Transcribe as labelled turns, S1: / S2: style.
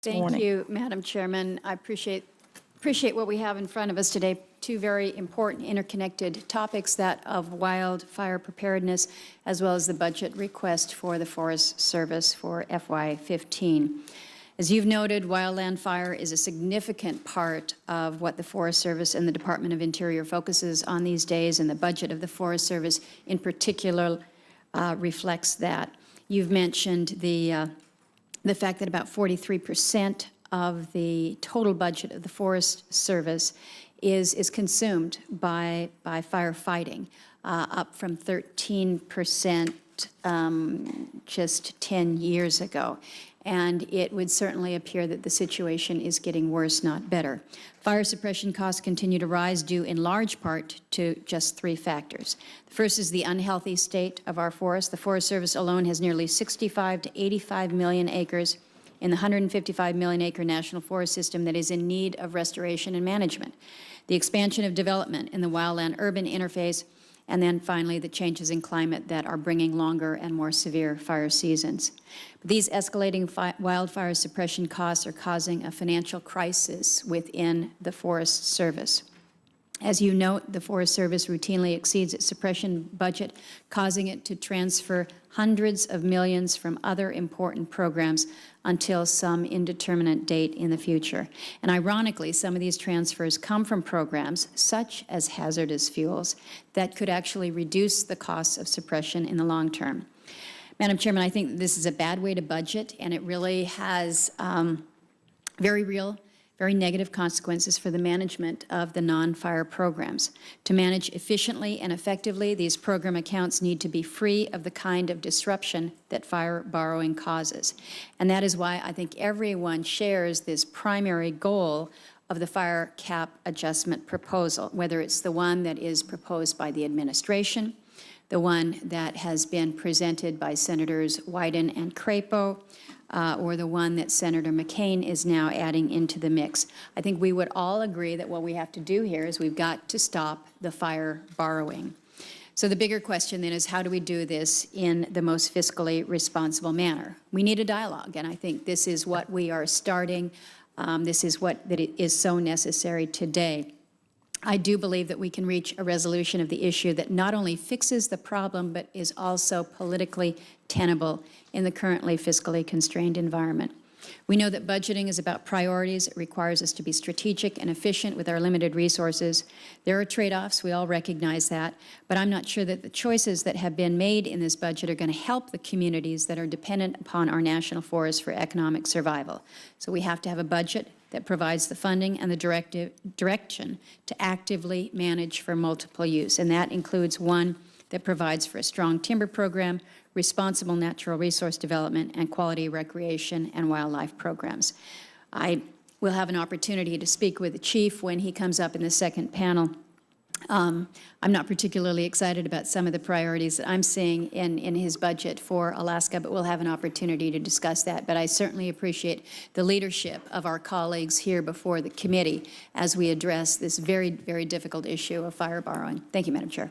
S1: Thank you, Madam Chairman. I appreciate what we have in front of us today. Two very important interconnected topics, that of wildfire preparedness as well as the budget request for the Forest Service for FY15. As you've noted, wildland fire is a significant part of what the Forest Service and the Department of Interior focuses on these days, and the budget of the Forest Service in particular reflects that. You've mentioned the fact that about 43% of the total budget of the Forest Service is consumed by firefighting, up from 13% just 10 years ago. And it would certainly appear that the situation is getting worse, not better. Fire suppression costs continue to rise due in large part to just three factors. The first is the unhealthy state of our forests. The Forest Service alone has nearly 65 to 85 million acres in the 155 million acre national forest system that is in need of restoration and management. The expansion of development in the wildland-urban interface, and then finally the changes in climate that are bringing longer and more severe fire seasons. But these escalating wildfire suppression costs are causing a financial crisis within the Forest Service. As you note, the Forest Service routinely exceeds its suppression budget, causing it to transfer hundreds of millions from other important programs until some indeterminate date in the future. And ironically, some of these transfers come from programs such as hazardous fuels that could actually reduce the costs of suppression in the long term. Madam Chairman, I think this is a bad way to budget, and it really has very real, very negative consequences for the management of the non-fire programs. To manage efficiently and effectively, these program accounts need to be free of the kind of disruption that fire borrowing causes. And that is why I think everyone shares this primary goal of the fire cap adjustment proposal, whether it's the one that is proposed by the administration, the one that has been presented by Senators Wyden and Crapo, or the one that Senator McCain is now adding into the mix. I think we would all agree that what we have to do here is we've got to stop the fire borrowing. So the bigger question then is, how do we do this in the most fiscally responsible manner? We need a dialogue, and I think this is what we are starting. This is what is so necessary today. I do believe that we can reach a resolution of the issue that not only fixes the problem, but is also politically tenable in the currently fiscally constrained environment. We know that budgeting is about priorities. It requires us to be strategic and efficient with our limited resources. There are trade-offs, we all recognize that, but I'm not sure that the choices that have been made in this budget are going to help the communities that are dependent upon our national forests for economic survival. So we have to have a budget that provides the funding and the direction to actively manage for multiple use, and that includes one that provides for a strong timber program, responsible natural resource development, and quality recreation and wildlife programs. I will have an opportunity to speak with the Chief when he comes up in the second panel. I'm not particularly excited about some of the priorities that I'm seeing in his budget for Alaska, but we'll have an opportunity to discuss that. But I certainly appreciate the leadership of our colleagues here before the committee as we address this very, very difficult issue of fire borrowing. Thank you, Madam Chair.